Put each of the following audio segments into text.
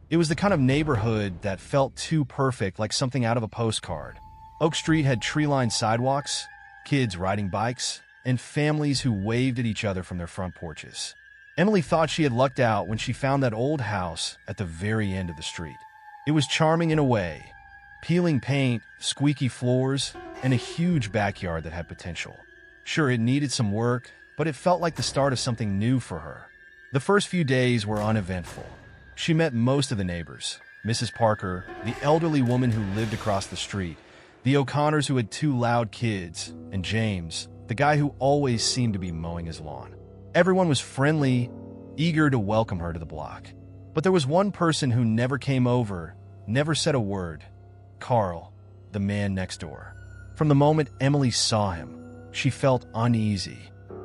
It was the kind of neighborhood that felt too perfect, like something out of a postcard. Oak Street had tree-lined sidewalks, kids riding bikes, and families who waved at each other from their front porches. Emily thought she had lucked out when she found that old house at the very end of the street. It was charming in a way. Peeling paint, squeaky floors, and a huge backyard that had potential. Sure, it needed some work, but it felt like the start of something new for her. The first few days were uneventful. She met most of the neighbors: Mrs. Parker, the elderly woman who lived across the street, the O'Connors who had two loud kids, and James, the guy who always seemed to be mowing his lawn. Everyone was friendly, eager to welcome her to the block. But there was one person who never came over, never said a word: Carl, the man next door. From the moment Emily saw him, she felt uneasy.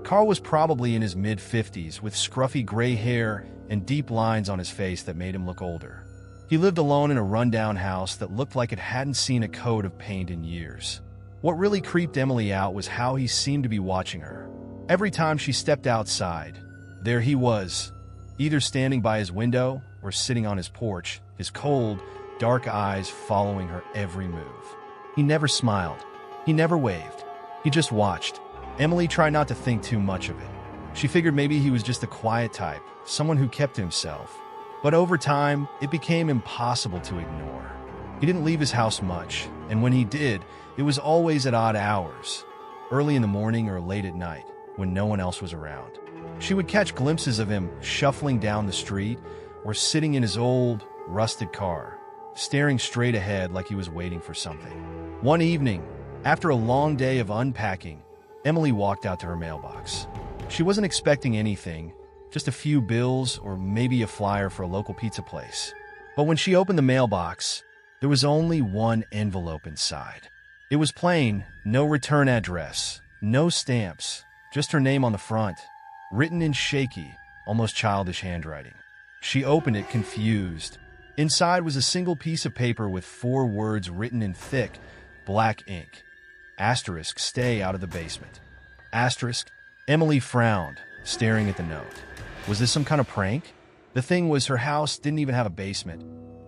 Carl was probably in his mid-50s, with scruffy gray hair and deep lines on his face that made him look older. He lived alone in a rundown house that looked like it hadn't seen a coat of paint in years. What really creeped Emily out was how he seemed to be watching her. Every time she stepped outside, there he was, either standing by his window or sitting on his porch, his cold, dark eyes following her every move. He never smiled. He never waved. He just watched. Emily tried not to think too much of it. She figured maybe he was just a quiet type, someone who kept to himself. But over time, it became impossible to ignore. He didn't leave his house much, and when he did, it was always at odd hours, early in the morning or late at night, when no one else was around. She would catch glimpses of him shuffling down the street or sitting in his old, rusted car, staring straight ahead like he was waiting for something. One evening, after a long day of unpacking, Emily walked out to her mailbox. She wasn't expecting anything, just a few bills or maybe a flyer for a local pizza place. But when she opened the mailbox, there was only one envelope inside. It was plain, no return address, no stamps, just her name on the front, written in shaky, almost childish handwriting. She opened it confused. Inside was a single piece of paper with 4 words written in thick, black ink. Asterisk, stay out of the basement. Asterisk. Emily frowned, staring at the note. Was this some kind of prank? The thing was, her house didn't even have a basement,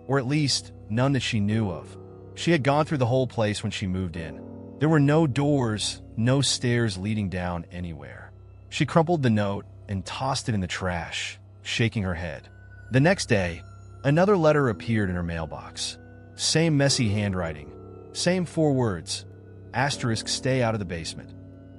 or at least none that she knew of. She had gone through the whole place when she moved in. There were no doors, no stairs leading down anywhere. She crumpled the note and tossed it in the trash, shaking her head. The next day, another letter appeared in her mailbox. Same messy handwriting, same 4 words. Asterisk, stay out of the basement.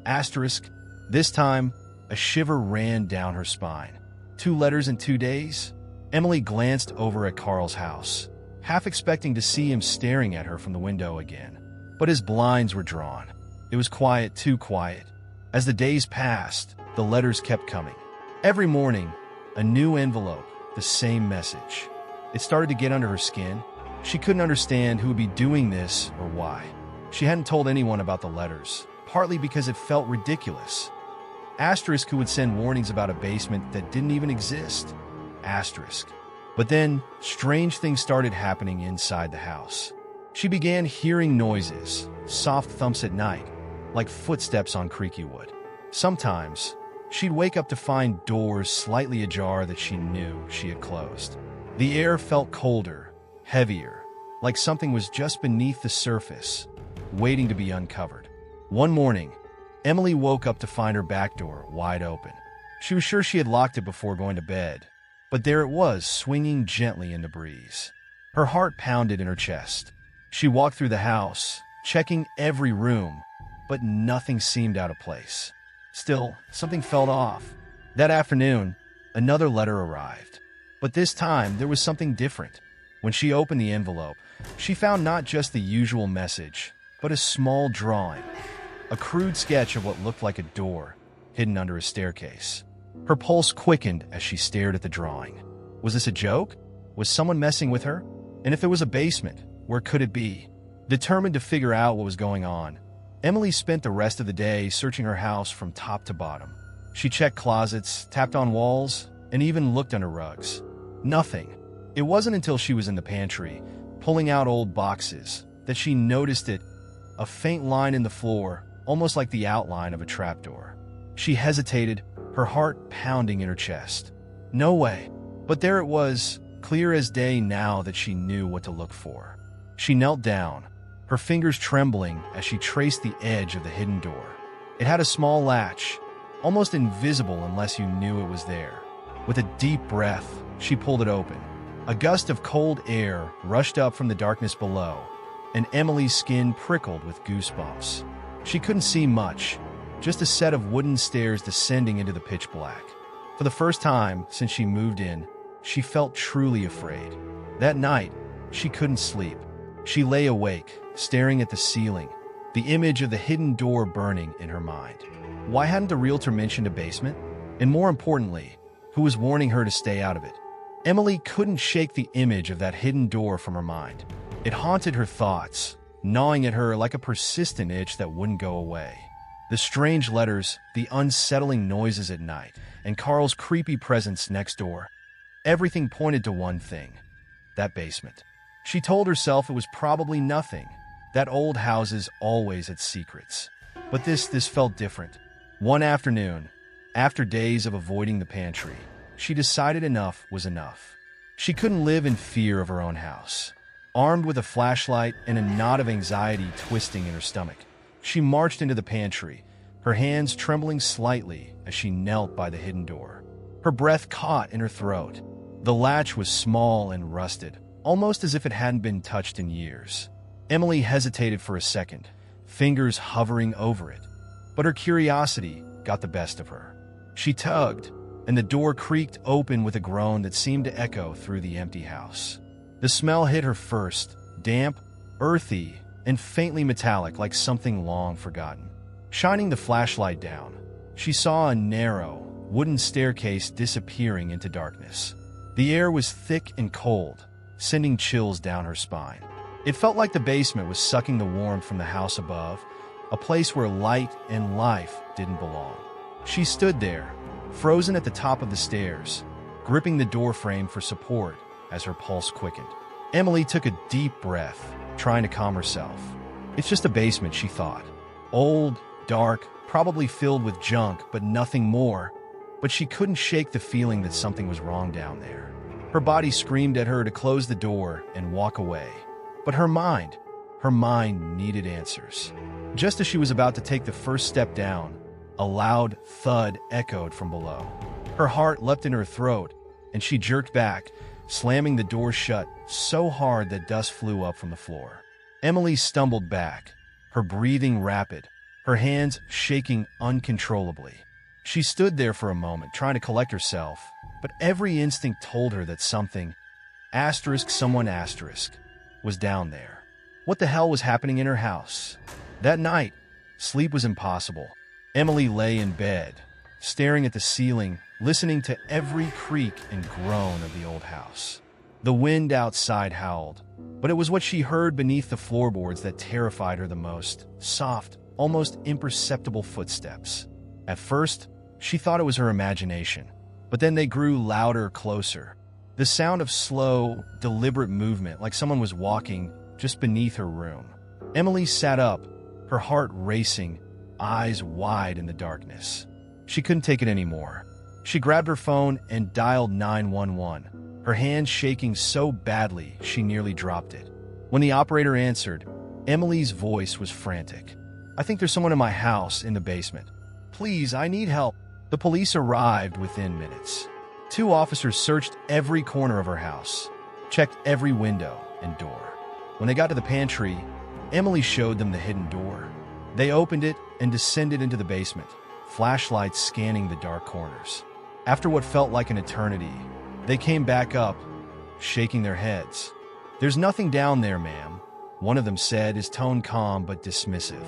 Asterisk. This time, a shiver ran down her spine. 2 letters in 2 days? Emily glanced over at Carl's house, half expecting to see him staring at her from the window again. But his blinds were drawn. It was quiet, too quiet. As the days passed, the letters kept coming. Every morning, a new envelope, the same message. It started to get under her skin. She couldn't understand who would be doing this or why. She hadn't told anyone about the letters, partly because it felt ridiculous. Asterisk, who would send warnings about a basement that didn't even exist. Asterisk. But then, strange things started happening inside the house. She began hearing noises, soft thumps at night, like footsteps on creaky wood. Sometimes, she'd wake up to find doors slightly ajar that she knew she had closed. The air felt colder, heavier, like something was just beneath the surface, waiting to be uncovered. One morning, Emily woke up to find her back door wide open. She was sure she had locked it before going to bed, but there it was, swinging gently in the breeze. Her heart pounded in her chest. She walked through the house, checking every room, but nothing seemed out of place. Still, something felt off. That afternoon, another letter arrived. But this time, there was something different. When she opened the envelope, she found not just the usual message, but a small drawing. A crude sketch of what looked like a door, hidden under a staircase. Her pulse quickened as she stared at the drawing. Was this a joke? Was someone messing with her? And if it was a basement, where could it be? Determined to figure out what was going on, Emily spent the rest of the day searching her house from top to bottom. She checked closets, tapped on walls, and even looked under rugs. Nothing. It wasn't until she was in the pantry, pulling out old boxes, that she noticed it, a faint line in the floor, almost like the outline of a trapdoor. She hesitated, her heart pounding in her chest. No way. But there it was, clear as day now that she knew what to look for. She knelt down, her fingers trembling as she traced the edge of the hidden door. It had a small latch, almost invisible unless you knew it was there. With a deep breath, she pulled it open. A gust of cold air rushed up from the darkness below, and Emily's skin prickled with goosebumps. She couldn't see much, just a set of wooden stairs descending into the pitch black. For the first time since she moved in, she felt truly afraid. That night, she couldn't sleep. She lay awake, staring at the ceiling, the image of the hidden door burning in her mind. Why hadn't the realtor mentioned a basement? And more importantly, who was warning her to stay out of it? Emily couldn't shake the image of that hidden door from her mind. It haunted her thoughts, gnawing at her like a persistent itch that wouldn't go away. The strange letters, the unsettling noises at night, and Carl's creepy presence next door. Everything pointed to one thing: that basement. She told herself it was probably nothing, that old houses always had secrets. But this felt different. One afternoon, after days of avoiding the pantry, she decided enough was enough. She couldn't live in fear of her own house. Armed with a flashlight and a knot of anxiety twisting in her stomach, she marched into the pantry, her hands trembling slightly as she knelt by the hidden door. Her breath caught in her throat. The latch was small and rusted, almost as if it hadn't been touched in years. Emily hesitated for a second, fingers hovering over it. But her curiosity got the best of her. She tugged, and the door creaked open with a groan that seemed to echo through the empty house. The smell hit her first, damp, earthy, and faintly metallic like something long forgotten. Shining the flashlight down, she saw a narrow, wooden staircase disappearing into darkness. The air was thick and cold, sending chills down her spine. It felt like the basement was sucking the warmth from the house above, a place where light and life didn't belong. She stood there, frozen at the top of the stairs, gripping the doorframe for support as her pulse quickened. Emily took a deep breath, trying to calm herself. It's just a basement, she thought. Old, dark, probably filled with junk, but nothing more. But she couldn't shake the feeling that something was wrong down there. Her body screamed at her to close the door and walk away. But her mind needed answers. Just as she was about to take the first step down, a loud thud echoed from below. Her heart leapt in her throat, and she jerked back, slamming the door shut so hard that dust flew up from the floor. Emily stumbled back, her breathing rapid, her hands shaking uncontrollably. She stood there for a moment, trying to collect herself, but every instinct told her that something, someone, was down there. What the hell was happening in her house? That night, sleep was impossible. Emily lay in bed, staring at the ceiling, listening to every creak and groan of the old house. The wind outside howled, but it was what she heard beneath the floorboards that terrified her the most: soft, almost imperceptible footsteps. At first, she thought it was her imagination, but then they grew louder, closer. The sound of slow, deliberate movement, like someone was walking just beneath her room. Emily sat up, her heart racing, eyes wide in the darkness. She couldn't take it anymore. She grabbed her phone and dialed 911, her hands shaking so badly she nearly dropped it. When the operator answered, Emily's voice was frantic. "I think there's someone in my house in the basement. Please, I need help." The police arrived within minutes. 2 officers searched every corner of her house, checked every window and door. When they got to the pantry, Emily showed them the hidden door. They opened it and descended into the basement, flashlights scanning the dark corners. After what felt like an eternity, they came back up, shaking their heads. "There's nothing down there, ma'am," one of them said, his tone calm but dismissive.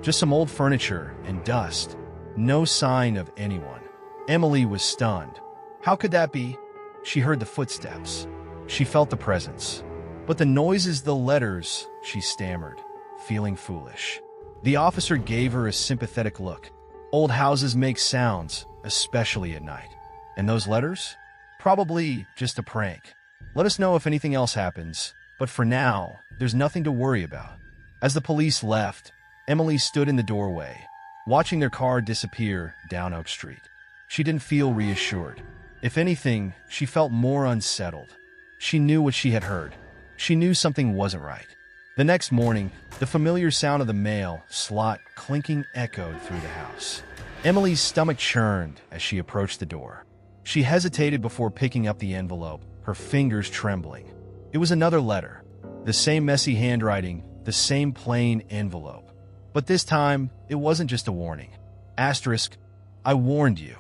"Just some old furniture and dust. No sign of anyone." Emily was stunned. How could that be? She heard the footsteps. She felt the presence. But the noises, the letters, she stammered, feeling foolish. The officer gave her a sympathetic look. "Old houses make sounds, especially at night. And those letters? Probably just a prank. Let us know if anything else happens, but for now, there's nothing to worry about." As the police left, Emily stood in the doorway, watching their car disappear down Oak Street. She didn't feel reassured. If anything, she felt more unsettled. She knew what she had heard. She knew something wasn't right. The next morning, the familiar sound of the mail slot clinking echoed through the house. Emily's stomach churned as she approached the door. She hesitated before picking up the envelope, her fingers trembling. It was another letter. The same messy handwriting, the same plain envelope. But this time, it wasn't just a warning. Asterisk, I warned you.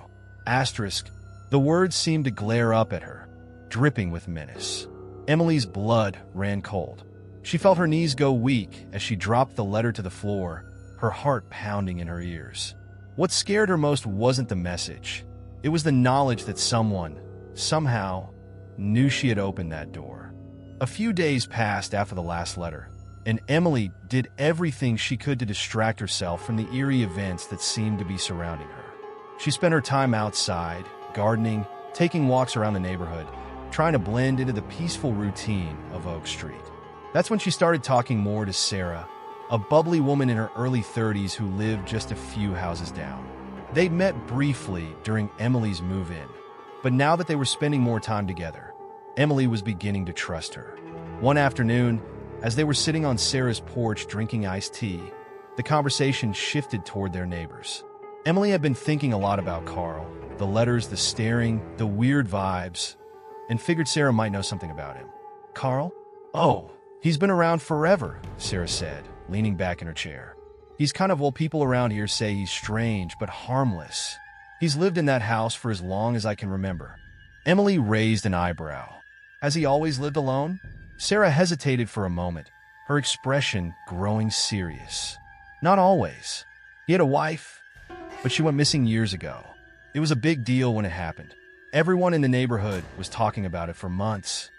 Asterisk, the words seemed to glare up at her, dripping with menace. Emily's blood ran cold. She felt her knees go weak as she dropped the letter to the floor, her heart pounding in her ears. What scared her most wasn't the message. It was the knowledge that someone, somehow, knew she had opened that door. A few days passed after the last letter, and Emily did everything she could to distract herself from the eerie events that seemed to be surrounding her. She spent her time outside, gardening, taking walks around the neighborhood, trying to blend into the peaceful routine of Oak Street. That's when she started talking more to Sarah, a bubbly woman in her early 30s who lived just a few houses down. They'd met briefly during Emily's move-in, but now that they were spending more time together, Emily was beginning to trust her. One afternoon, as they were sitting on Sarah's porch drinking iced tea, the conversation shifted toward their neighbors. Emily had been thinking a lot about Carl, the letters, the staring, the weird vibes, and figured Sarah might know something about him. Carl? Oh, he's been around forever, Sarah said, leaning back in her chair. He's kind of what people around here say he's strange but harmless. He's lived in that house for as long as I can remember. Emily raised an eyebrow. Has he always lived alone? Sarah hesitated for a moment, her expression growing serious. Not always. He had a wife, but she went missing years ago. It was a big deal when it happened. Everyone in the neighborhood was talking about it for months.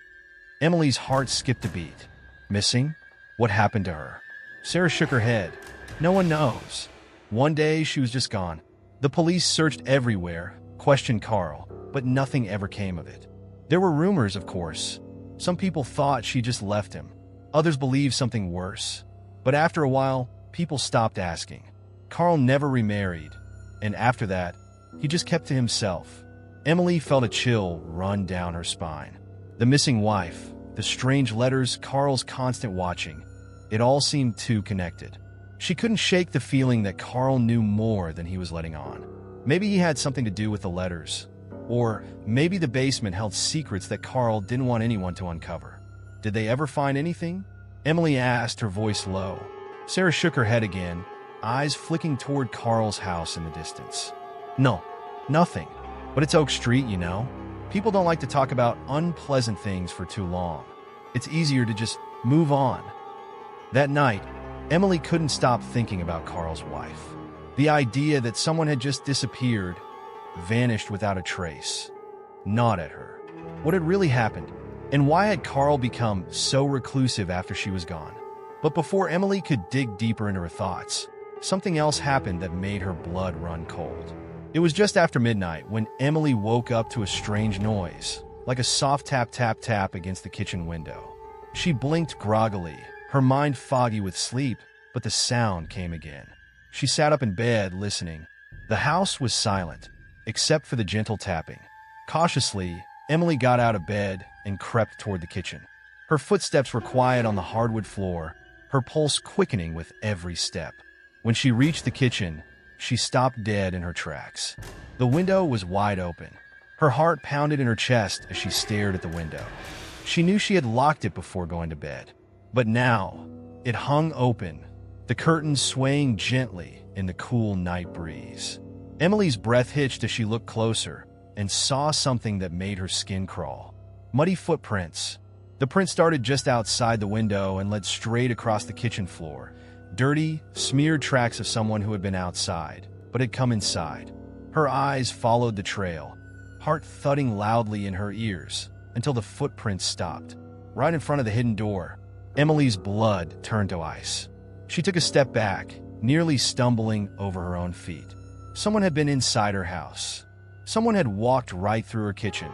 Emily's heart skipped a beat. Missing? What happened to her? Sarah shook her head. No one knows. One day, she was just gone. The police searched everywhere, questioned Carl, but nothing ever came of it. There were rumors, of course. Some people thought she just left him. Others believed something worse. But after a while, people stopped asking. Carl never remarried, and after that, he just kept to himself. Emily felt a chill run down her spine. The missing wife, the strange letters, Carl's constant watching, it all seemed too connected. She couldn't shake the feeling that Carl knew more than he was letting on. Maybe he had something to do with the letters. Or maybe the basement held secrets that Carl didn't want anyone to uncover. Did they ever find anything? Emily asked, her voice low. Sarah shook her head again, eyes flicking toward Carl's house in the distance. No, nothing. But it's Oak Street, you know. People don't like to talk about unpleasant things for too long. It's easier to just move on. That night, Emily couldn't stop thinking about Carl's wife. The idea that someone had just disappeared, vanished without a trace, gnawed at her. What had really happened? And why had Carl become so reclusive after she was gone? But before Emily could dig deeper into her thoughts, something else happened that made her blood run cold. It was just after midnight when Emily woke up to a strange noise, like a soft tap tap tap against the kitchen window. She blinked groggily, her mind foggy with sleep, but the sound came again. She sat up in bed, listening. The house was silent, except for the gentle tapping. Cautiously, Emily got out of bed and crept toward the kitchen. Her footsteps were quiet on the hardwood floor, her pulse quickening with every step. When she reached the kitchen, she stopped dead in her tracks. The window was wide open. Her heart pounded in her chest as she stared at the window. She knew she had locked it before going to bed. But now, it hung open, the curtains swaying gently in the cool night breeze. Emily's breath hitched as she looked closer and saw something that made her skin crawl. Muddy footprints. The print started just outside the window and led straight across the kitchen floor. Dirty, smeared tracks of someone who had been outside, but had come inside. Her eyes followed the trail, heart thudding loudly in her ears, until the footprints stopped. Right in front of the hidden door, Emily's blood turned to ice. She took a step back, nearly stumbling over her own feet. Someone had been inside her house. Someone had walked right through her kitchen,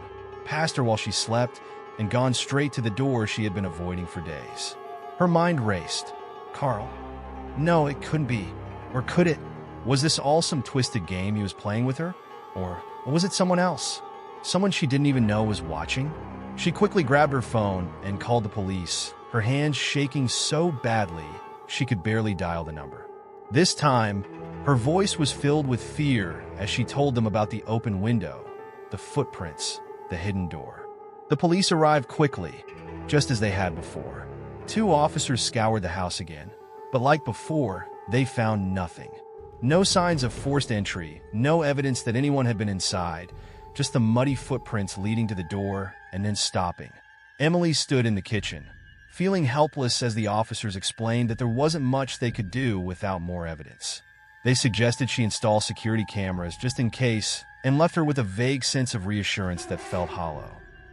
past her while she slept, and gone straight to the door she had been avoiding for days. Her mind raced. Carl. No, it couldn't be. Or could it? Was this all some twisted game he was playing with her? Or was it someone else? Someone she didn't even know was watching? She quickly grabbed her phone and called the police, her hands shaking so badly she could barely dial the number. This time, her voice was filled with fear as she told them about the open window, the footprints, the hidden door. The police arrived quickly, just as they had before. 2 officers scoured the house again, but like before, they found nothing. No signs of forced entry, no evidence that anyone had been inside, just the muddy footprints leading to the door and then stopping. Emily stood in the kitchen, feeling helpless as the officers explained that there wasn't much they could do without more evidence. They suggested she install security cameras just in case, and left her with a vague sense of reassurance that felt hollow.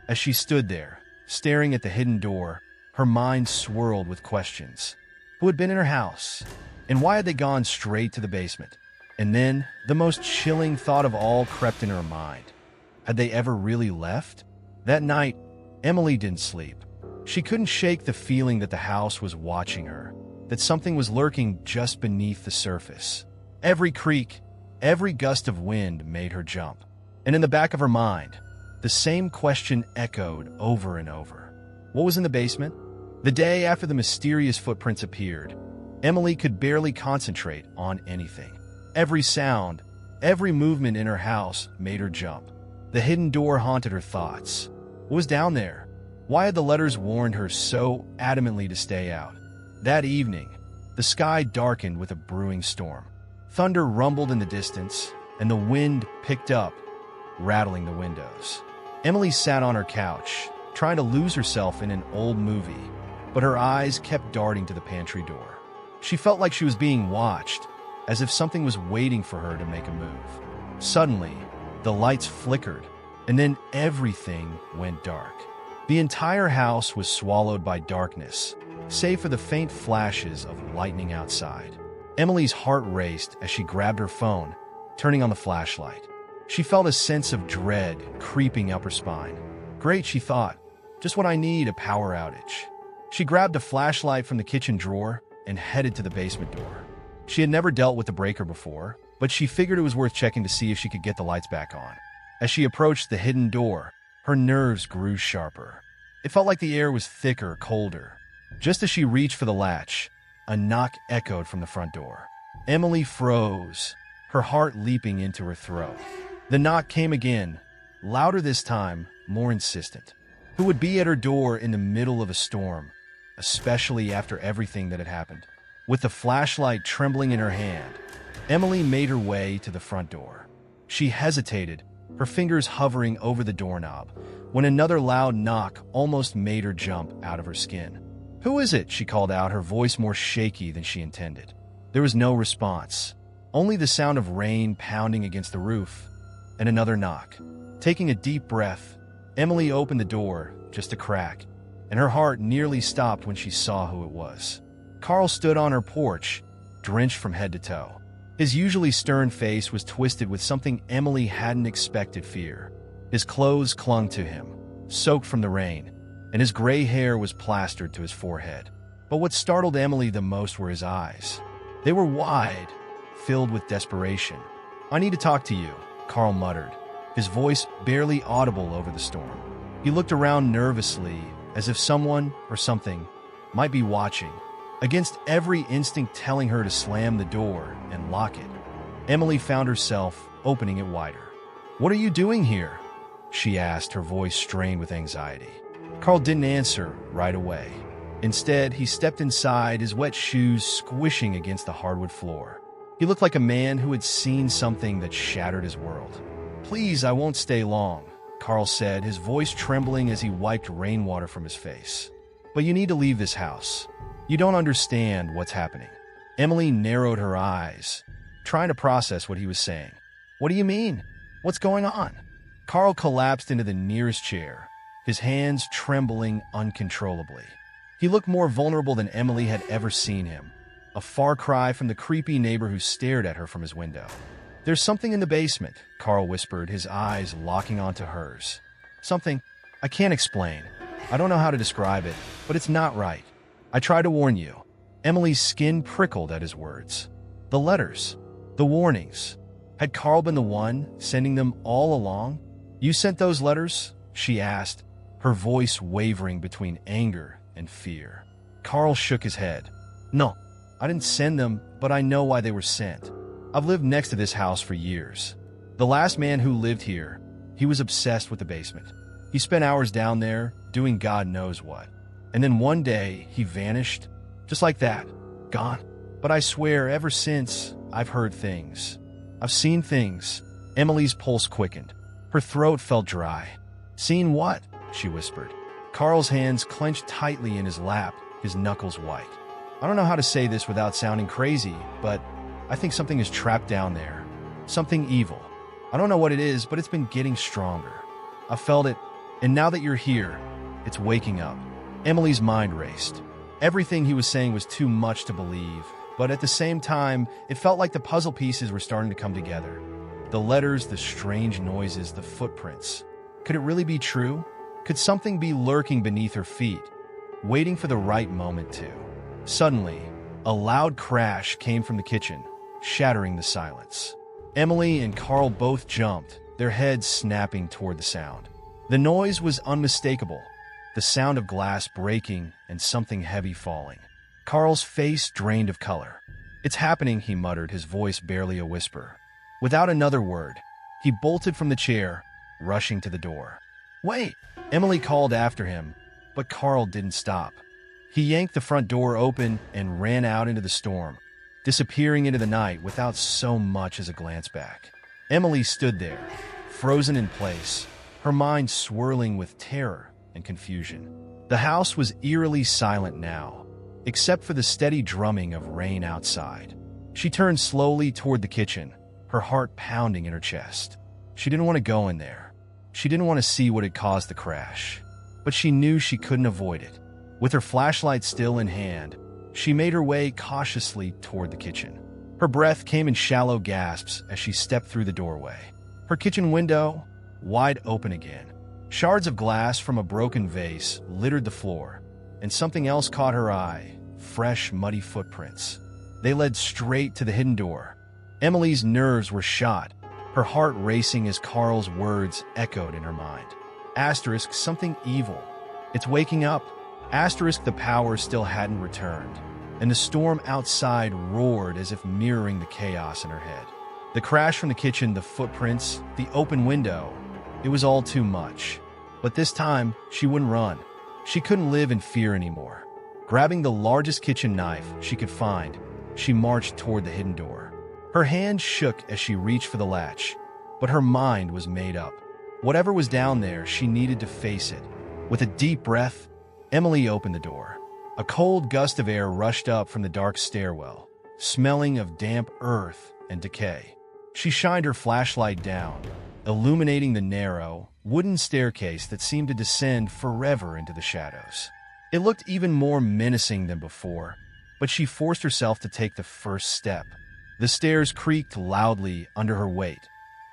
As she stood there, staring at the hidden door, her mind swirled with questions. Who had been in her house? And why had they gone straight to the basement? And then, the most chilling thought of all crept in her mind. Had they ever really left? That night, Emily didn't sleep. She couldn't shake the feeling that the house was watching her, that something was lurking just beneath the surface. Every creak, every gust of wind made her jump. And in the back of her mind, the same question echoed over and over. What was in the basement? The day after the mysterious footprints appeared, Emily could barely concentrate on anything. Every sound, every movement in her house made her jump. The hidden door haunted her thoughts. What was down there? Why had the letters warned her so adamantly to stay out? That evening, the sky darkened with a brewing storm. Thunder rumbled in the distance, and the wind picked up, rattling the windows. Emily sat on her couch, trying to lose herself in an old movie, but her eyes kept darting to the pantry door. She felt like she was being watched, as if something was waiting for her to make a move. Suddenly, the lights flickered, and then everything went dark. The entire house was swallowed by darkness, save for the faint flashes of lightning outside. Emily's heart raced as she grabbed her phone, turning on the flashlight. She felt a sense of dread creeping up her spine. Great, she thought. Just what I need, a power outage. She grabbed a flashlight from the kitchen drawer and headed to the basement door. She had never dealt with the breaker before, but she figured it was worth checking to see if she could get the lights back on. As she approached the hidden door, her nerves grew sharper. It felt like the air was thicker, colder. Just as she reached for the latch, a knock echoed from the front door. Emily froze, her heart leaping into her throat. The knock came again, louder this time, more insistent. Who would be at her door in the middle of a storm, especially after everything that had happened? With the flashlight trembling in her hand, Emily made her way to the front door. She hesitated, her fingers hovering over the doorknob, when another loud knock almost made her jump out of her skin. "Who is it?" she called out, her voice more shaky than she intended. There was no response, only the sound of rain pounding against the roof, and another knock. Taking a deep breath, Emily opened the door, just a crack, and her heart nearly stopped when she saw who it was. Carl stood on her porch, drenched from head to toe. His usually stern face was twisted with something Emily hadn't expected: fear. His clothes clung to him, soaked from the rain, and his gray hair was plastered to his forehead. But what startled Emily the most were his eyes. They were wide, filled with desperation. "I need to talk to you," Carl muttered, his voice barely audible over the storm. He looked around nervously, as if someone or something might be watching, against every instinct telling her to slam the door and lock it. Emily found herself opening it wider. "What are you doing here?" she asked, her voice strained with anxiety. Carl didn't answer right away. Instead, he stepped inside, his wet shoes squishing against the hardwood floor. He looked like a man who had seen something that shattered his world. "Please, I won't stay long," Carl said, his voice trembling as he wiped rainwater from his face. "But you need to leave this house. You don't understand what's happening." Emily narrowed her eyes, trying to process what he was saying. "What do you mean? What's going on?" Carl collapsed into the nearest chair, his hands trembling uncontrollably. He looked more vulnerable than Emily had ever seen him, a far cry from the creepy neighbor who stared at her from his window. "There's something in the basement," Carl whispered, his eyes locking onto hers. "Something I can't explain. I don't know how to describe it, but it's not right. I try to warn you." Emily's skin prickled at his words. The letters, the warnings. Had Carl been the one sending them all along? "You sent those letters?" she asked, her voice wavering between anger and fear. Carl shook his head. No, I didn't send them, but I know why they were sent. I've lived next to this house for years. The last man who lived here, he was obsessed with the basement. He spent hours down there, doing God knows what. And then one day, he vanished, just like that, gone. But I swear, ever since, I've heard things. I've seen things. Emily's pulse quickened. Her throat felt dry. Seen what? She whispered. Carl's hands clenched tightly in his lap, his knuckles white. I don't know how to say this without sounding crazy, but I think something is trapped down there. Something evil. I don't know what it is, but it's been getting stronger. I felt it, and now that you're here, it's waking up. Emily's mind raced. Everything he was saying was too much to believe, but at the same time, it felt like the puzzle pieces were starting to come together. The letters, the strange noises, the footprints. Could it really be true? Could something be lurking beneath her feet, waiting for the right moment to? Suddenly, a loud crash came from the kitchen, shattering the silence. Emily and Carl both jumped, their heads snapping toward the sound. The noise was unmistakable, the sound of glass breaking and something heavy falling. Carl's face drained of color. "It's happening," he muttered, his voice barely a whisper. Without another word, he bolted from the chair, rushing to the door. "Wait!" Emily called after him, but Carl didn't stop. He yanked the front door open and ran out into the storm, disappearing into the night without so much as a glance back. Emily stood there, frozen in place, her mind swirling with terror and confusion. The house was eerily silent now, except for the steady drumming of rain outside. She turned slowly toward the kitchen, her heart pounding in her chest. She didn't want to go in there. She didn't want to see what had caused the crash, but she knew she couldn't avoid it. With her flashlight still in hand, she made her way cautiously toward the kitchen. Her breath came in shallow gasps as she stepped through the doorway. Her kitchen window, wide open again. Shards of glass from a broken vase littered the floor, and something else caught her eye, fresh, muddy footprints. They led straight to the hidden door. Emily's nerves were shot, her heart racing as Carl's words echoed in her mind. Asterisk, something evil. It's waking up. Asterisk, the power still hadn't returned, and the storm outside roared as if mirroring the chaos in her head. The crash from the kitchen, the footprints, the open window, it was all too much. But this time, she wouldn't run. She couldn't live in fear anymore. Grabbing the largest kitchen knife she could find, she marched toward the hidden door. Her hand shook as she reached for the latch, but her mind was made up. Whatever was down there, she needed to face it. With a deep breath, Emily opened the door. A cold gust of air rushed up from the dark stairwell, smelling of damp earth and decay. She shined her flashlight down, illuminating the narrow, wooden staircase that seemed to descend forever into the shadows. It looked even more menacing than before, but she forced herself to take the first step. The stairs creaked loudly under her weight,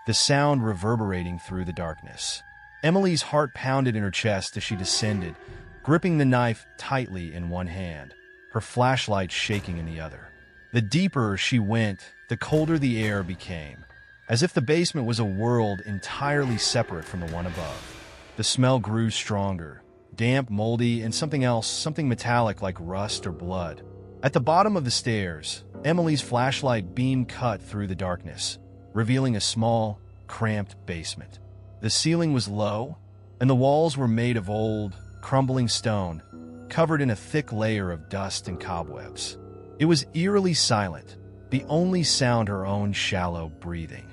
the sound reverberating through the darkness. Emily's heart pounded in her chest as she descended, gripping the knife tightly in one hand, her flashlight shaking in the other. The deeper she went, the colder the air became, as if the basement was a world entirely separate from the one above. The smell grew stronger, damp, moldy, and something else, something metallic like rust or blood. At the bottom of the stairs, Emily's flashlight beam cut through the darkness, revealing a small, cramped basement. The ceiling was low, and the walls were made of old, crumbling stone, covered in a thick layer of dust and cobwebs. It was eerily silent, the only sound her own shallow breathing.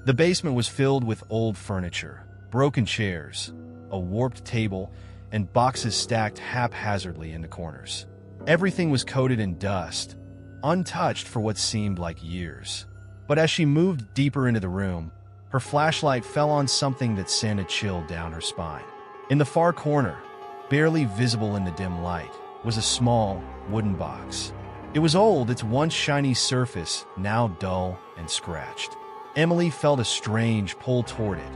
The basement was filled with old furniture, broken chairs, a warped table, and boxes stacked haphazardly in the corners. Everything was coated in dust, untouched for what seemed like years. But as she moved deeper into the room, her flashlight fell on something that sent a chill down her spine. In the far corner, barely visible in the dim light, was a small, wooden box. It was old, its once shiny surface now dull and scratched. Emily felt a strange pull toward it,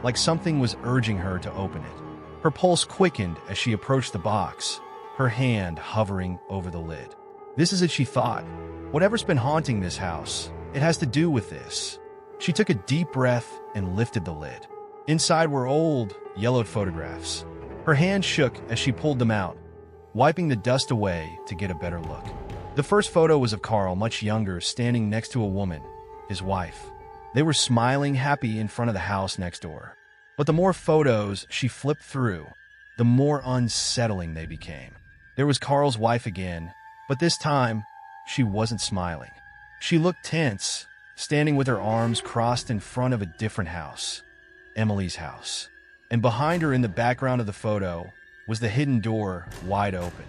like something was urging her to open it. Her pulse quickened as she approached the box, her hand hovering over the lid. This is it, she thought. Whatever's been haunting this house, it has to do with this. She took a deep breath and lifted the lid. Inside were old, yellowed photographs. Her hand shook as she pulled them out, wiping the dust away to get a better look. The first photo was of Carl, much younger, standing next to a woman, his wife. They were smiling, happy in front of the house next door. But the more photos she flipped through, the more unsettling they became. There was Carl's wife again, but this time, she wasn't smiling. She looked tense, standing with her arms crossed in front of a different house, Emily's house. And behind her in the background of the photo was the hidden door wide open.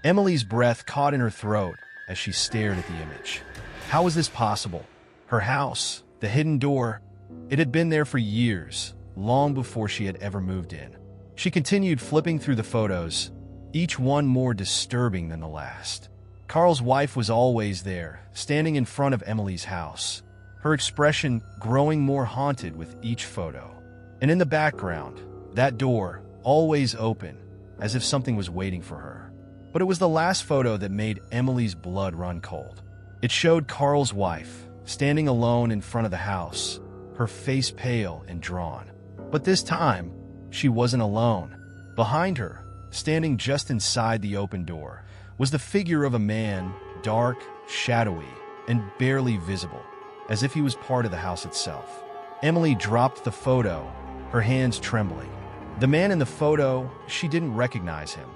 Emily's breath caught in her throat as she stared at the image. How was this possible? Her house, the hidden door, it had been there for years, long before she had ever moved in. She continued flipping through the photos, each one more disturbing than the last. Carl's wife was always there, standing in front of Emily's house, her expression growing more haunted with each photo. And in the background, that door, always open, as if something was waiting for her. But it was the last photo that made Emily's blood run cold. It showed Carl's wife, standing alone in front of the house, her face pale and drawn. But this time, she wasn't alone. Behind her, standing just inside the open door, was the figure of a man, dark, shadowy, and barely visible, as if he was part of the house itself. Emily dropped the photo, her hands trembling. The man in the photo, she didn't recognize him,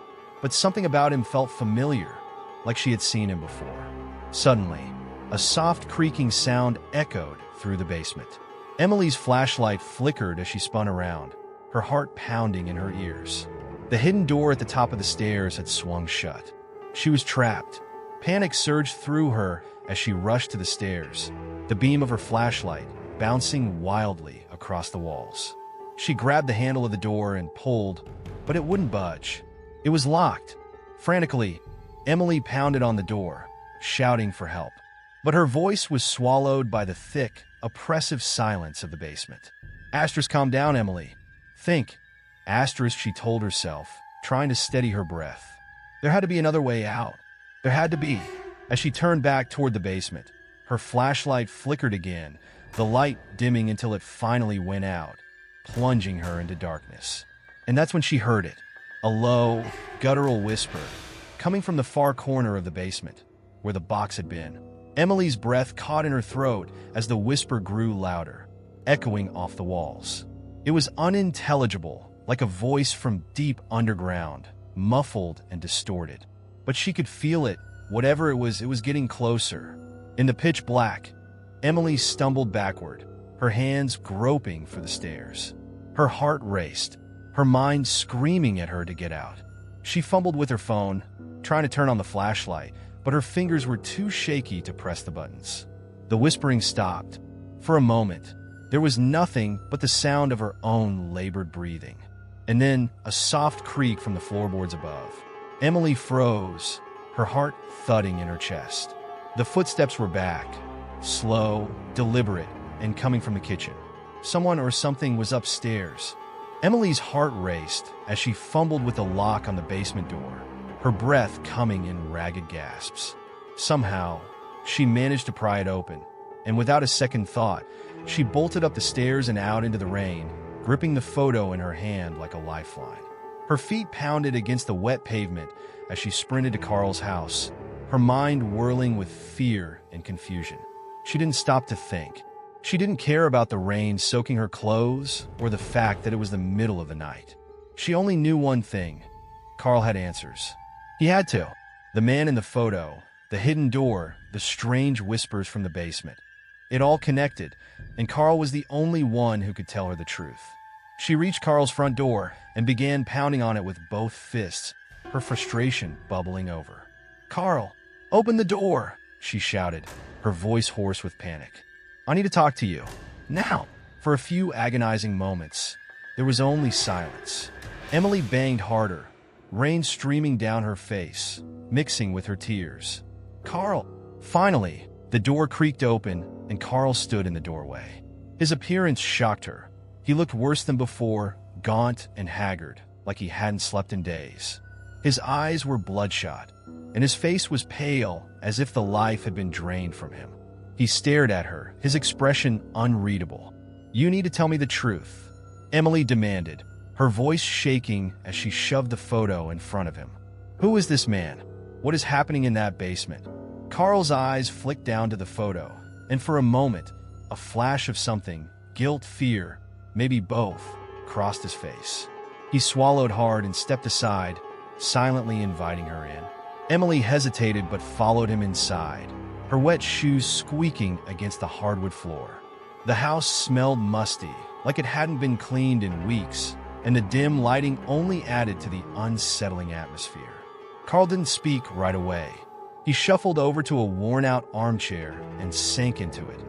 but something about him felt familiar, like she had seen him before. Suddenly, a soft creaking sound echoed through the basement. Emily's flashlight flickered as she spun around, her heart pounding in her ears. The hidden door at the top of the stairs had swung shut. She was trapped. Panic surged through her as she rushed to the stairs, the beam of her flashlight bouncing wildly across the walls. She grabbed the handle of the door and pulled, but it wouldn't budge. It was locked. Frantically, Emily pounded on the door, shouting for help. But her voice was swallowed by the thick, oppressive silence of the basement. Calm down, Emily. Think. She told herself, trying to steady her breath. There had to be another way out. There had to be. As she turned back toward the basement, her flashlight flickered again, the light dimming until it finally went out, plunging her into darkness. And that's when she heard it, a low, guttural whisper, coming from the far corner of the basement, where the box had been. Emily's breath caught in her throat as the whisper grew louder, echoing off the walls. It was unintelligible, like a voice from deep underground, muffled and distorted. But she could feel it, whatever it was getting closer. In the pitch black, Emily stumbled backward, her hands groping for the stairs. Her heart raced, her mind screaming at her to get out. She fumbled with her phone, trying to turn on the flashlight, but her fingers were too shaky to press the buttons. The whispering stopped. For a moment, there was nothing but the sound of her own labored breathing. And then a soft creak from the floorboards above. Emily froze, her heart thudding in her chest. The footsteps were back, slow, deliberate, and coming from the kitchen. Someone or something was upstairs. Emily's heart raced as she fumbled with the lock on the basement door, her breath coming in ragged gasps. Somehow, she managed to pry it open, and without a second thought, she bolted up the stairs and out into the rain, gripping the photo in her hand like a lifeline. Her feet pounded against the wet pavement as she sprinted to Carl's house, her mind whirling with fear and confusion. She didn't stop to think. She didn't care about the rain soaking her clothes or the fact that it was the middle of the night. She only knew one thing. Carl had answers. He had to. The man in the photo, the hidden door, the strange whispers from the basement. It all connected, and Carl was the only one who could tell her the truth. She reached Carl's front door and began pounding on it with both fists, her frustration bubbling over. "Carl, open the door," she shouted, her voice hoarse with panic. "I need to talk to you. Now." For a few agonizing moments, there was only silence. Emily banged harder, rain streaming down her face, mixing with her tears. "Carl!" Finally, the door creaked open and Carl stood in the doorway. His appearance shocked her. He looked worse than before, gaunt and haggard, like he hadn't slept in days. His eyes were bloodshot, and his face was pale, as if the life had been drained from him. He stared at her, his expression unreadable. "You need to tell me the truth," Emily demanded, her voice shaking as she shoved the photo in front of him. Who is this man? What is happening in that basement? Carl's eyes flicked down to the photo, and for a moment, a flash of something, guilt, fear, maybe both, crossed his face. He swallowed hard and stepped aside, silently inviting her in. Emily hesitated but followed him inside, her wet shoes squeaking against the hardwood floor. The house smelled musty, like it hadn't been cleaned in weeks, and the dim lighting only added to the unsettling atmosphere. Carl didn't speak right away. He shuffled over to a worn-out armchair and sank into it,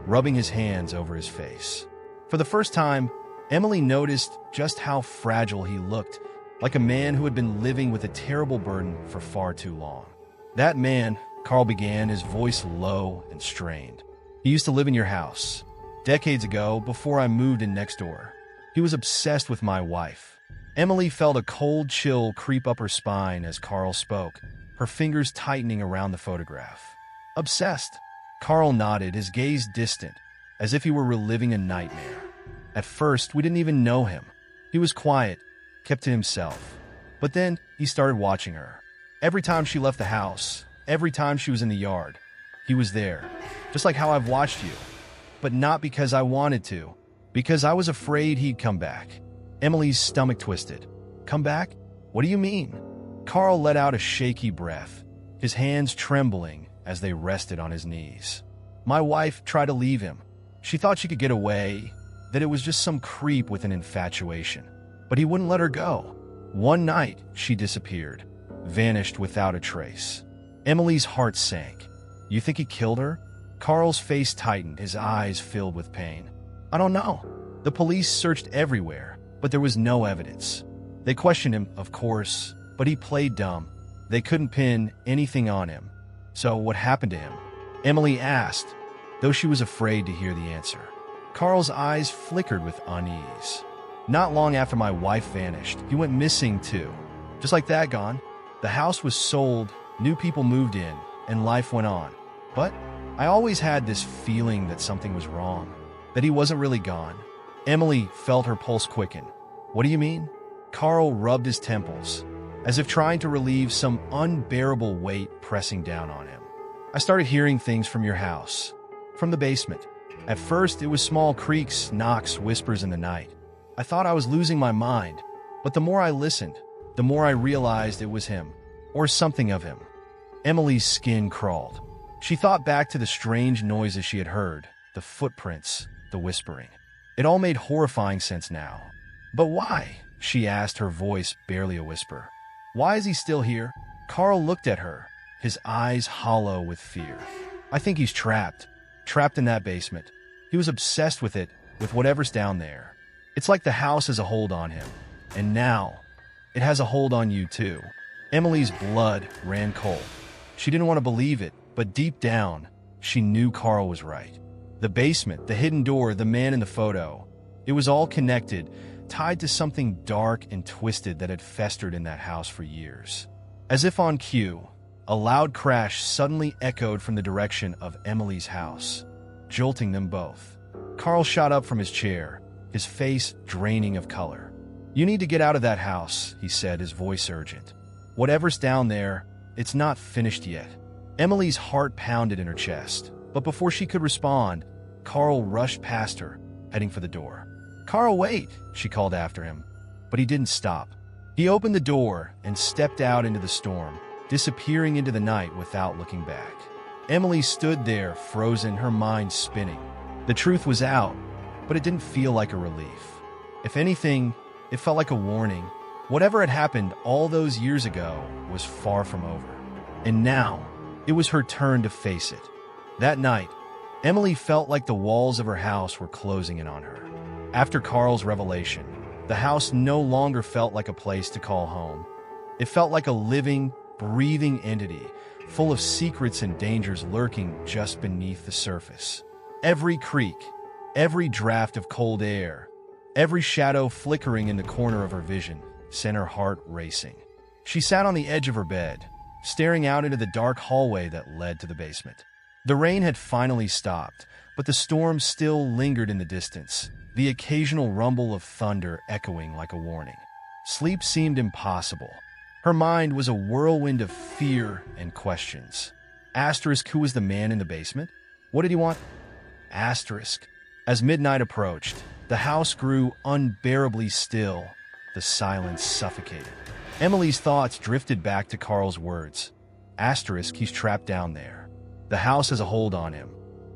rubbing his hands over his face. For the first time, Emily noticed just how fragile he looked, like a man who had been living with a terrible burden for far too long. That man, Carl began, his voice low and strained. He used to live in your house. Decades ago, before I moved in next door. He was obsessed with my wife. Emily felt a cold chill creep up her spine as Carl spoke, her fingers tightening around the photograph. Obsessed? Carl nodded, his gaze distant, as if he were reliving a nightmare. At first, we didn't even know him. He was quiet, kept to himself. But then, he started watching her. Every time she left the house, every time she was in the yard, he was there. Just like how I've watched you. But not because I wanted to, because I was afraid he'd come back. Emily's stomach twisted. Come back? What do you mean? Carl let out a shaky breath, his hands trembling as they rested on his knees. My wife tried to leave him. She thought she could get away, that it was just some creep with an infatuation. But he wouldn't let her go. One night, she disappeared, vanished without a trace. Emily's heart sank. You think he killed her? Carl's face tightened, his eyes filled with pain. I don't know. The police searched everywhere, but there was no evidence. They questioned him, of course, but he played dumb. They couldn't pin anything on him. So what happened to him? Emily asked, though she was afraid to hear the answer. Carl's eyes flickered with unease. Not long after my wife vanished, he went missing too. Just like that, gone. The house was sold, new people moved in, and life went on. But I always had this feeling that something was wrong, that he wasn't really gone. Emily felt her pulse quicken. What do you mean? Carl rubbed his temples, as if trying to relieve some unbearable weight pressing down on him. I started hearing things from your house, from the basement. At first, it was small creaks, knocks, whispers in the night. I thought I was losing my mind, but the more I listened, the more I realized it was him, or something of him. Emily's skin crawled. She thought back to the strange noises she had heard, the footprints, the whispering. It all made horrifying sense now. But why? She asked, her voice barely a whisper. Why is he still here? Carl looked at her, his eyes hollow with fear. I think he's trapped in that basement. He was obsessed with it, with whatever's down there. It's like the house has a hold on him. And now, it has a hold on you too. Emily's blood ran cold. She didn't want to believe it, but deep down, she knew Carl was right. The basement, the hidden door, the man in the photo. It was all connected, tied to something dark and twisted that had festered in that house for years. As if on cue, a loud crash suddenly echoed from the direction of Emily's house, jolting them both. Carl shot up from his chair, his face draining of color. You need to get out of that house, he said, his voice urgent. Whatever's down there, it's not finished yet. Emily's heart pounded in her chest, but before she could respond, Carl rushed past her, heading for the door. Carl, wait, she called after him, but he didn't stop. He opened the door and stepped out into the storm, disappearing into the night without looking back. Emily stood there, frozen, her mind spinning. The truth was out, but it didn't feel like a relief. If anything, it felt like a warning. Whatever had happened all those years ago was far from over. And now, it was her turn to face it. That night, Emily felt like the walls of her house were closing in on her. After Carl's revelation, the house no longer felt like a place to call home. It felt like a living, breathing entity, full of secrets and dangers lurking just beneath the surface. Every creak, every draft of cold air, every shadow flickering in the corner of her vision sent her heart racing. She sat on the edge of her bed, staring out into the dark hallway that led to the basement. The rain had finally stopped, but the storm still lingered in the distance, the occasional rumble of thunder echoing like a warning. Sleep seemed impossible. Her mind was a whirlwind of fear and questions. Asterisk, who was the man in the basement? What did he want? Asterisk. As midnight approached, the house grew unbearably still. The silence suffocated. Emily's thoughts drifted back to Carl's words. Asterisk, he's trapped down there. The house has a hold on him.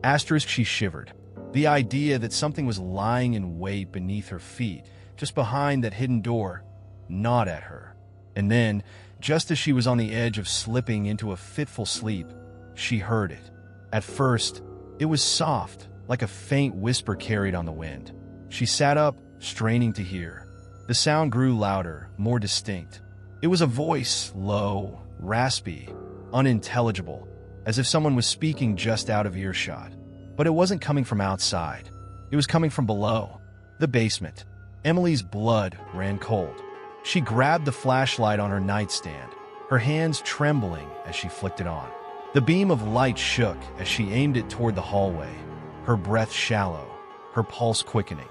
Asterisk, she shivered. The idea that something was lying in wait beneath her feet, just behind that hidden door, gnawed at her. And then, just as she was on the edge of slipping into a fitful sleep, she heard it. At first, it was soft, like a faint whisper carried on the wind. She sat up, straining to hear. The sound grew louder, more distinct. It was a voice, low, raspy, unintelligible, as if someone was speaking just out of earshot. But it wasn't coming from outside. It was coming from below, the basement. Emily's blood ran cold. She grabbed the flashlight on her nightstand, her hands trembling as she flicked it on. The beam of light shook as she aimed it toward the hallway, her breath shallow, her pulse quickening.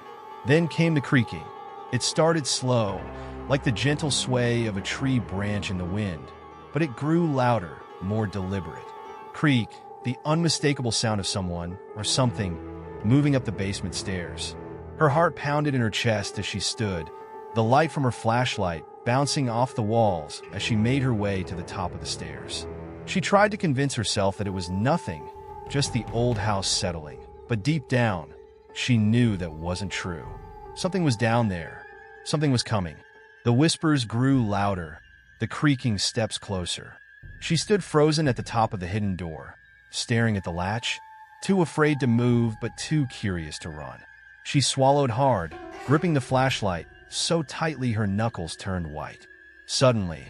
Then came the creaking. It started slow, like the gentle sway of a tree branch in the wind, but it grew louder, more deliberate. Creak, the unmistakable sound of someone, or something, moving up the basement stairs. Her heart pounded in her chest as she stood, the light from her flashlight bouncing off the walls as she made her way to the top of the stairs. She tried to convince herself that it was nothing, just the old house settling. But deep down, she knew that wasn't true. Something was down there. Something was coming. The whispers grew louder, the creaking steps closer. She stood frozen at the top of the hidden door, staring at the latch, too afraid to move but too curious to run. She swallowed hard, gripping the flashlight so tightly her knuckles turned white. Suddenly,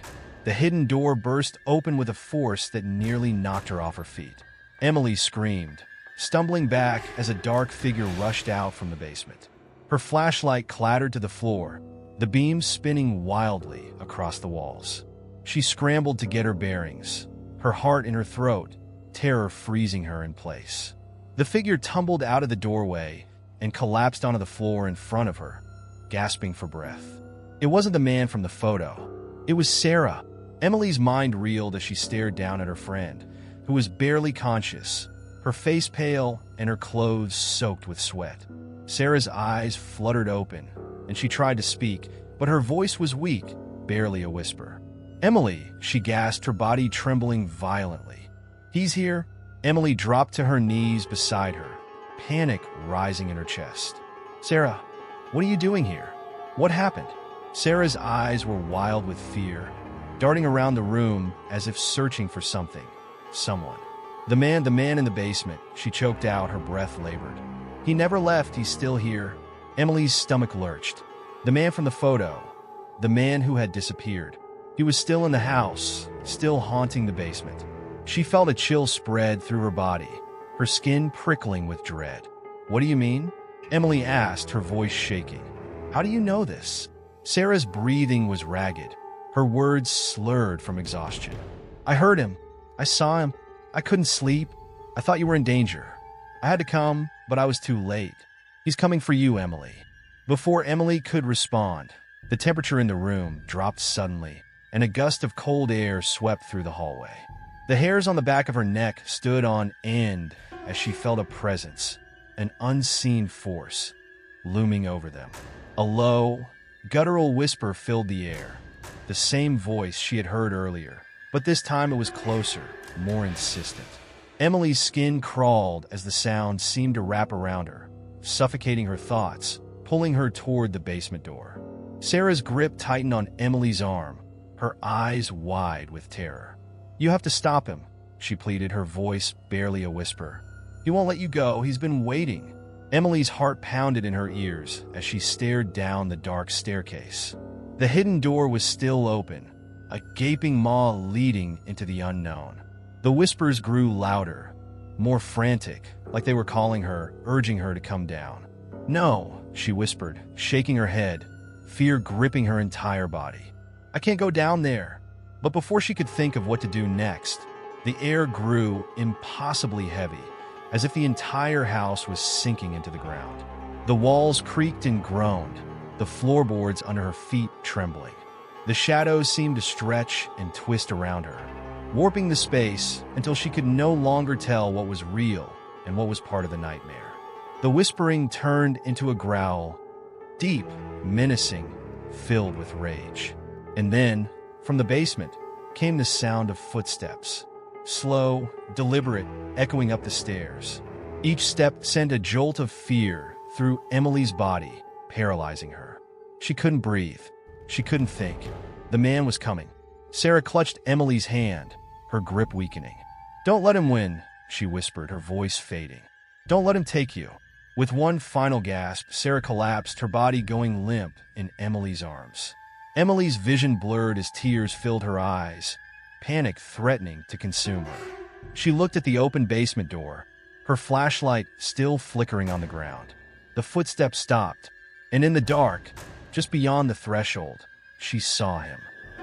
the hidden door burst open with a force that nearly knocked her off her feet. Emily screamed, stumbling back as a dark figure rushed out from the basement. Her flashlight clattered to the floor, the beam spinning wildly across the walls. She scrambled to get her bearings, her heart in her throat, terror freezing her in place. The figure tumbled out of the doorway and collapsed onto the floor in front of her, gasping for breath. It wasn't the man from the photo. It was Sarah. Emily's mind reeled as she stared down at her friend, who was barely conscious, her face pale and her clothes soaked with sweat. Sarah's eyes fluttered open, and she tried to speak, but her voice was weak, barely a whisper. "Emily," she gasped, her body trembling violently. "He's here." Emily dropped to her knees beside her, panic rising in her chest. "Sarah, what are you doing here? What happened?" Sarah's eyes were wild with fear, darting around the room as if searching for something, someone. The man in the basement," she choked out, her breath labored. "He never left, he's still here." Emily's stomach lurched. The man from the photo, the man who had disappeared. He was still in the house, still haunting the basement. She felt a chill spread through her body, her skin prickling with dread. "What do you mean?" Emily asked, her voice shaking. "How do you know this?" Sarah's breathing was ragged, her words slurred from exhaustion. "I heard him. I saw him. I couldn't sleep. I thought you were in danger. I had to come, but I was too late. He's coming for you, Emily." Before Emily could respond, the temperature in the room dropped suddenly, and a gust of cold air swept through the hallway. The hairs on the back of her neck stood on end as she felt a presence, an unseen force, looming over them. A low, guttural whisper filled the air, the same voice she had heard earlier, but this time it was closer, more insistent. Emily's skin crawled as the sound seemed to wrap around her, suffocating her thoughts, pulling her toward the basement door. Sarah's grip tightened on Emily's arm, her eyes wide with terror. "You have to stop him," she pleaded, her voice barely a whisper. "He won't let you go. He's been waiting." Emily's heart pounded in her ears as she stared down the dark staircase. The hidden door was still open, a gaping maw leading into the unknown. The whispers grew louder, more frantic, like they were calling her, urging her to come down. "No," she whispered, shaking her head, fear gripping her entire body. "I can't go down there." But before she could think of what to do next, The air grew impossibly heavy, as if the entire house was sinking into the ground. The walls creaked and groaned, the floorboards under her feet trembling. The shadows seemed to stretch and twist around her, warping the space until she could no longer tell what was real and what was part of the nightmare. The whispering turned into a growl, deep, menacing, filled with rage. And then, from the basement, came the sound of footsteps, slow, deliberate, echoing up the stairs. Each step sent a jolt of fear through Emily's body, paralyzing her. She couldn't breathe. She couldn't think. The man was coming. Sarah clutched Emily's hand, her grip weakening. "Don't let him win," she whispered, her voice fading. "Don't let him take you." With one final gasp, Sarah collapsed, her body going limp in Emily's arms. Emily's vision blurred as tears filled her eyes, panic threatening to consume her. She looked at the open basement door, her flashlight still flickering on the ground. The footsteps stopped, and in the dark, just beyond the threshold, she saw him.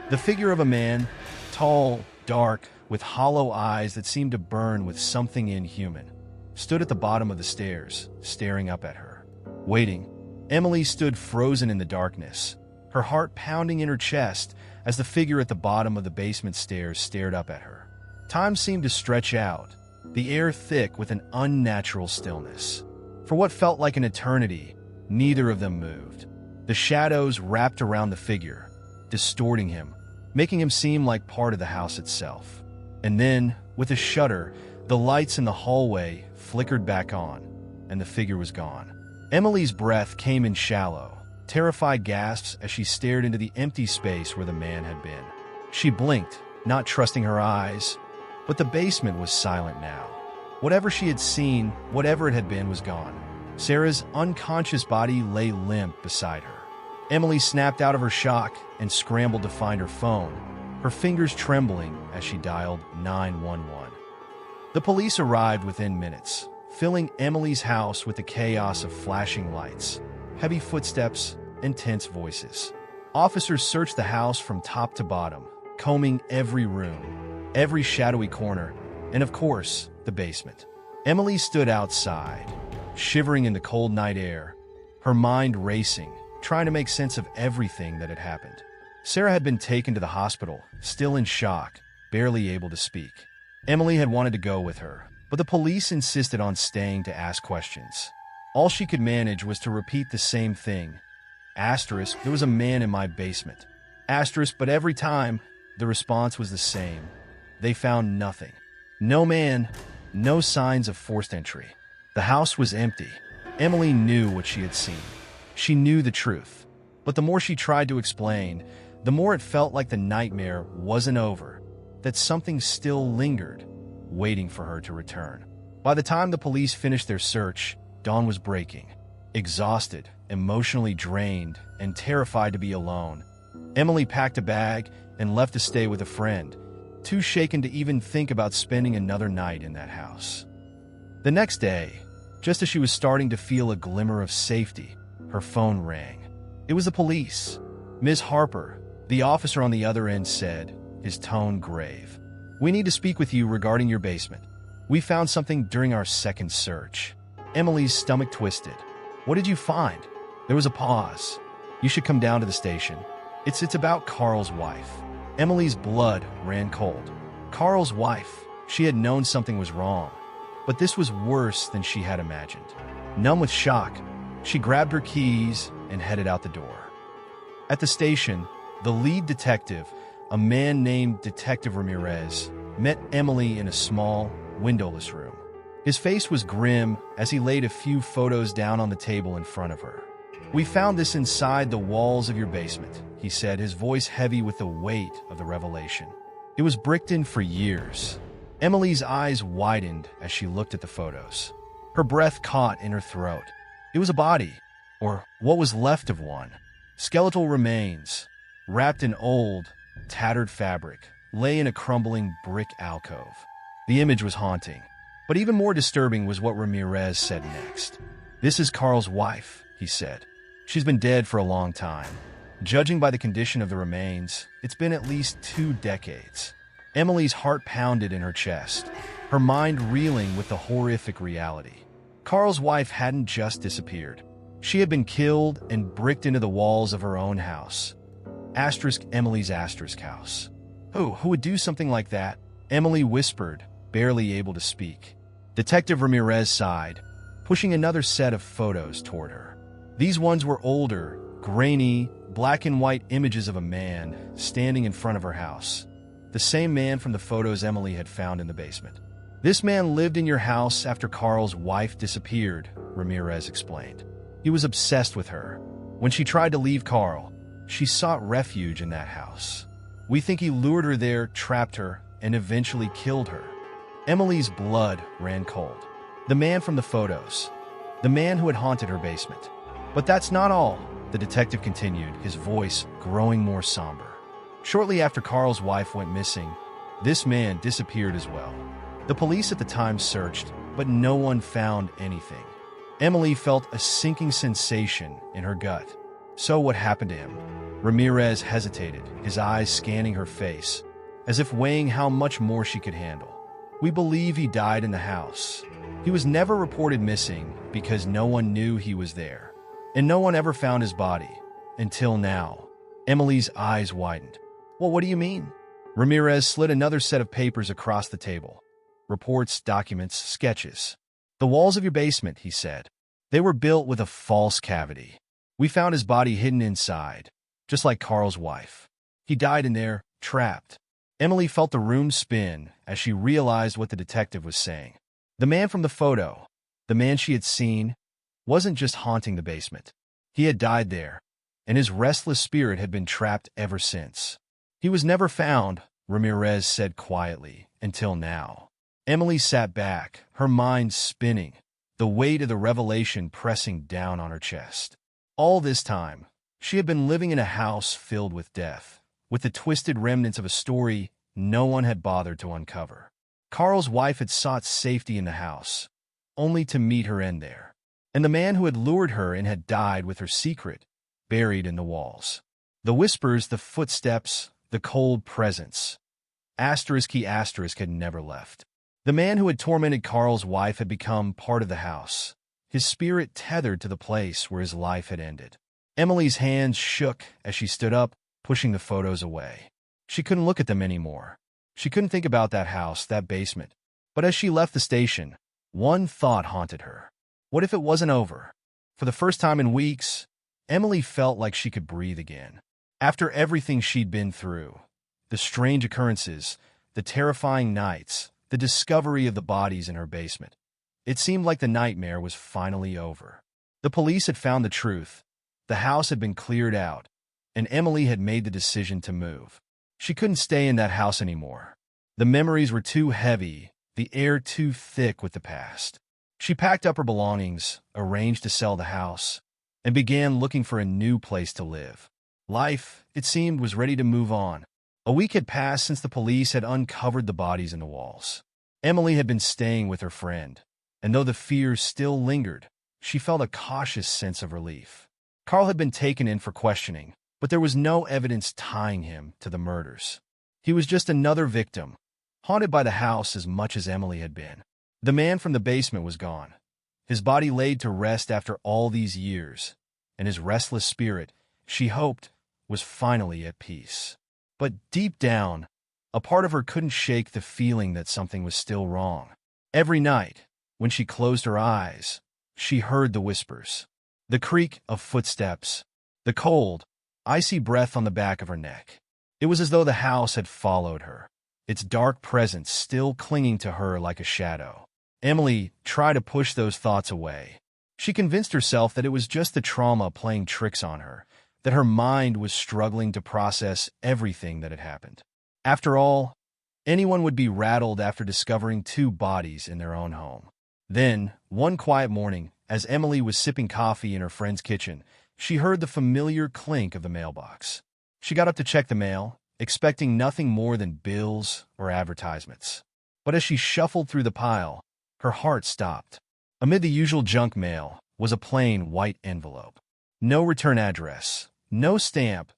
The figure of a man, tall, dark, with hollow eyes that seemed to burn with something inhuman, stood at the bottom of the stairs, staring up at her. Waiting, Emily stood frozen in the darkness, her heart pounding in her chest as the figure at the bottom of the basement stairs stared up at her. Time seemed to stretch out, the air thick with an unnatural stillness. For what felt like an eternity, neither of them moved. The shadows wrapped around the figure, distorting him, making him seem like part of the house itself. And then, with a shudder, the lights in the hallway flickered back on, and the figure was gone. Emily's breath came in shallow, terrified gasps as she stared into the empty space where the man had been. She blinked, not trusting her eyes, but the basement was silent now. Whatever she had seen, whatever it had been, was gone. Sarah's unconscious body lay limp beside her. Emily snapped out of her shock and scrambled to find her phone, her fingers trembling as she dialed 911. The police arrived within minutes, filling Emily's house with the chaos of flashing lights, heavy footsteps, and tense voices. Officers searched the house from top to bottom, combing every room, every shadowy corner, and of course, the basement. Emily stood outside, shivering in the cold night air, her mind racing, trying to make sense of everything that had happened. Sarah had been taken to the hospital, still in shock, barely able to speak. Emily had wanted to go with her, but the police insisted on staying to ask questions. All she could manage was to repeat the same thing. Asterisk, there was a man in my basement. Asterisk, but every time, the response was the same. They found nothing. No man, no signs of forced entry. The house was empty. Emily knew what she had seen. She knew the truth. But the more she tried to explain, the more it felt like the nightmare wasn't over, that something still lingered, waiting for her to return. By the time the police finished their search, dawn was breaking. Exhausted, emotionally drained, and terrified to be alone, Emily packed a bag and left to stay with a friend, too shaken to even think about spending another night in that house. The next day, just as she was starting to feel a glimmer of safety, her phone rang. It was the police. Ms. Harper, the officer on the other end, said, his tone grave. "We need to speak with you regarding your basement. We found something during our second search." Emily's stomach twisted. "What did you find?" There was a pause. "You should come down to the station. It's about Carl's wife." Emily's blood ran cold. Carl's wife. She had known something was wrong, but this was worse than she had imagined. Numb with shock, she grabbed her keys and headed out the door. At the station, the lead detective, a man named Detective Ramirez, met Emily in a small, windowless room. His face was grim as he laid a few photos down on the table in front of her. "We found this inside the walls of your basement," he said, his voice heavy with the weight of the revelation. "It was bricked in for years." Emily's eyes widened as she looked at the photos. Her breath caught in her throat. It was a body, or what was left of one. Skeletal remains, wrapped in old, tattered fabric, lay in a crumbling brick alcove. The image was haunting, but even more disturbing was what Ramirez said next. "This is Carl's wife," he said. "She's been dead for a long time. Judging by the condition of the remains, it's been at least 2 decades. Emily's heart pounded in her chest, her mind reeling with the horrific reality. Carl's wife hadn't just disappeared. She had been killed and bricked into the walls of her own house. Emily's house. Who would do something like that? Emily whispered, barely able to speak. Detective Ramirez sighed, pushing another set of photos toward her. These ones were older, grainy, black and white images of a man standing in front of her house. The same man from the photos Emily had found in the basement. This man lived in your house after Carl's wife disappeared, Ramirez explained. He was obsessed with her. When she tried to leave Carl, she sought refuge in that house. We think he lured her there, trapped her, and eventually killed her. Emily's blood ran cold. The man from the photos. The man who had haunted her basement. But that's not all, the detective continued, his voice growing more somber. Shortly after Carl's wife went missing, this man disappeared as well. The police at the time searched, but no one found anything. Emily felt a sinking sensation in her gut. So what happened to him? Ramirez hesitated, his eyes scanning her face, as if weighing how much more she could handle. We believe he died in the house. He was never reported missing because no one knew he was there. And no one ever found his body. Until now. Emily's eyes widened. Well, what do you mean? Ramirez slid another set of papers across the table. Reports, documents, sketches. The walls of your basement, he said. They were built with a false cavity. We found his body hidden inside, just like Carl's wife. He died in there, trapped. Emily felt the room spin as she realized what the detective was saying. The man from the photo, the man she had seen, wasn't just haunting the basement. He had died there, and his restless spirit had been trapped ever since. He was never found, Ramirez said quietly, until now. Emily sat back, her mind spinning, the weight of the revelation pressing down on her chest. All this time, she had been living in a house filled with death, with the twisted remnants of a story no one had bothered to uncover. Carl's wife had sought safety in the house, only to meet her end there. And the man who had lured her in had died with her secret buried in the walls. The whispers, the footsteps, the cold presence. He had never left. The man who had tormented Carl's wife had become part of the house, his spirit tethered to the place where his life had ended. Emily's hands shook as she stood up, pushing the photos away. She couldn't look at them anymore. She couldn't think about that house, that basement. But as she left the station, one thought haunted her. What if it wasn't over? For the first time in weeks, Emily felt like she could breathe again. After everything she'd been through, the strange occurrences, the terrifying nights, the discovery of the bodies in her basement, it seemed like the nightmare was finally over. The police had found the truth. The house had been cleared out, and Emily had made the decision to move. She couldn't stay in that house anymore. The memories were too heavy, the air too thick with the past. She packed up her belongings, arranged to sell the house, and began looking for a new place to live. Life, it seemed, was ready to move on. A week had passed since the police had uncovered the bodies in the walls. Emily had been staying with her friend, and though the fears still lingered, she felt a cautious sense of relief. Carl had been taken in for questioning, but there was no evidence tying him to the murders. He was just another victim, haunted by the house as much as Emily had been. The man from the basement was gone, his body laid to rest after all these years, and his restless spirit, she hoped, was finally at peace. But deep down, a part of her couldn't shake the feeling that something was still wrong. Every night, when she closed her eyes, she heard the whispers, the creak of footsteps, the cold, icy breath on the back of her neck. It was as though the house had followed her, its dark presence still clinging to her like a shadow. Emily tried to push those thoughts away. She convinced herself that it was just the trauma playing tricks on her, that her mind was struggling to process everything that had happened. After all, anyone would be rattled after discovering two bodies in their own home. Then, one quiet morning, as Emily was sipping coffee in her friend's kitchen, she heard the familiar clink of the mailbox. She got up to check the mail, expecting nothing more than bills or advertisements. But as she shuffled through the pile, her heart stopped. Amid the usual junk mail was a plain white envelope. No return address, no stamp,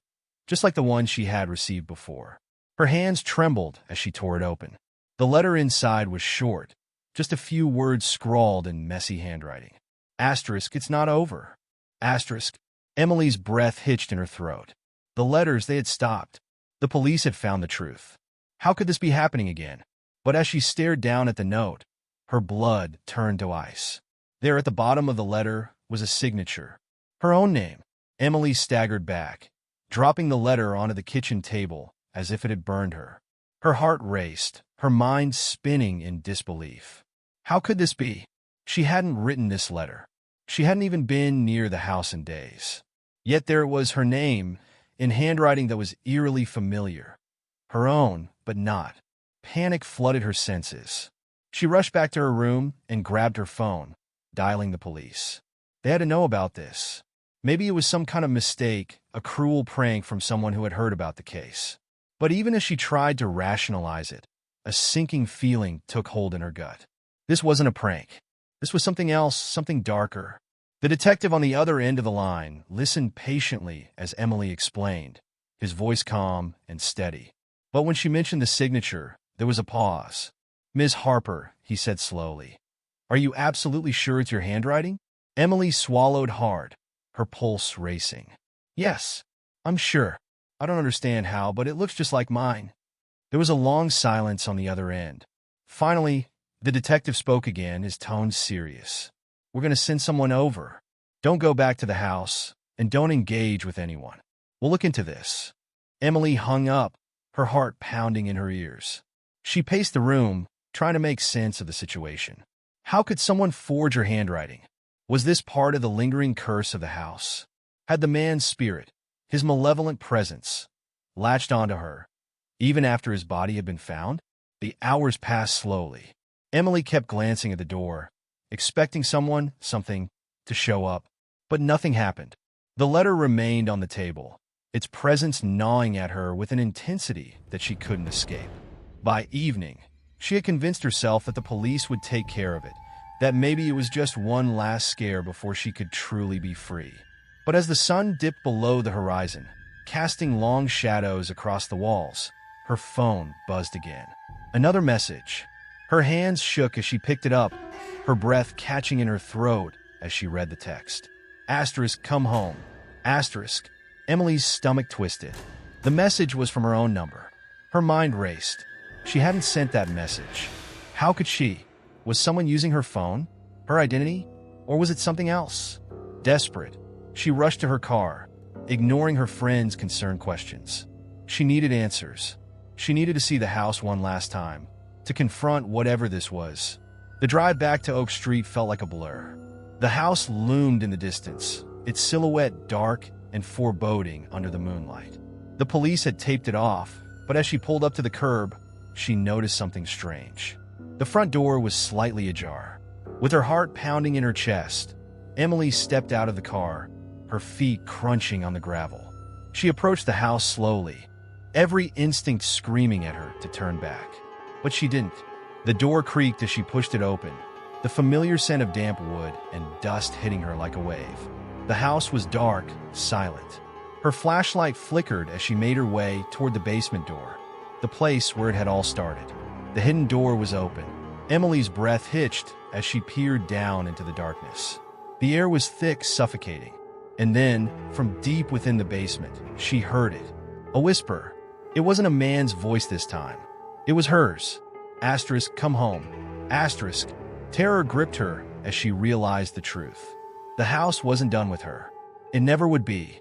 just like the one she had received before. Her hands trembled as she tore it open. The letter inside was short, just a few words scrawled in messy handwriting. Asterisk, it's not over. Asterisk. Emily's breath hitched in her throat. The letters, they had stopped. The police had found the truth. How could this be happening again? But as she stared down at the note, her blood turned to ice. There at the bottom of the letter was a signature. Her own name. Emily staggered back, dropping the letter onto the kitchen table as if it had burned her. Her heart raced, her mind spinning in disbelief. How could this be? She hadn't written this letter. She hadn't even been near the house in days. Yet there was her name, in handwriting that was eerily familiar. Her own, but not. Panic flooded her senses. She rushed back to her room and grabbed her phone, dialing the police. They had to know about this. Maybe it was some kind of mistake, a cruel prank from someone who had heard about the case. But even as she tried to rationalize it, a sinking feeling took hold in her gut. This wasn't a prank. This was something else, something darker. The detective on the other end of the line listened patiently as Emily explained, his voice calm and steady. But when she mentioned the signature, there was a pause. "Ms. Harper," he said slowly, "are you absolutely sure it's your handwriting?" Emily swallowed hard, her pulse racing. "Yes, I'm sure. I don't understand how, but it looks just like mine." There was a long silence on the other end. Finally, the detective spoke again, his tone serious. "We're going to send someone over. Don't go back to the house, and don't engage with anyone. We'll look into this." Emily hung up, her heart pounding in her ears. She paced the room, trying to make sense of the situation. How could someone forge her handwriting? Was this part of the lingering curse of the house? Had the man's spirit, his malevolent presence, latched onto her, even after his body had been found? The hours passed slowly. Emily kept glancing at the door, expecting someone, something, to show up. But nothing happened. The letter remained on the table, its presence gnawing at her with an intensity that she couldn't escape. By evening, she had convinced herself that the police would take care of it, that maybe it was just one last scare before she could truly be free. But as the sun dipped below the horizon, casting long shadows across the walls, her phone buzzed again. Another message. Her hands shook as she picked it up, her breath catching in her throat as she read the text. Asterisk, come home. Asterisk. Emily's stomach twisted. The message was from her own number. Her mind raced. She hadn't sent that message. How could she? Was someone using her phone? Her identity? Or was it something else? Desperate, she rushed to her car, ignoring her friend's concerned questions. She needed answers. She needed to see the house one last time, to confront whatever this was. The drive back to Oak Street felt like a blur. The house loomed in the distance, its silhouette dark and foreboding under the moonlight. The police had taped it off, but as she pulled up to the curb, she noticed something strange. The front door was slightly ajar. With her heart pounding in her chest, Emily stepped out of the car, her feet crunching on the gravel. She approached the house slowly, every instinct screaming at her to turn back. But she didn't. The door creaked as she pushed it open, the familiar scent of damp wood and dust hitting her like a wave. The house was dark, silent. Her flashlight flickered as she made her way toward the basement door, the place where it had all started. The hidden door was open. Emily's breath hitched as she peered down into the darkness. The air was thick, suffocating. And then, from deep within the basement, she heard it. A whisper. It wasn't a man's voice this time. It was hers. Asterisk, come home. Asterisk. Terror gripped her as she realized the truth. The house wasn't done with her. It never would be.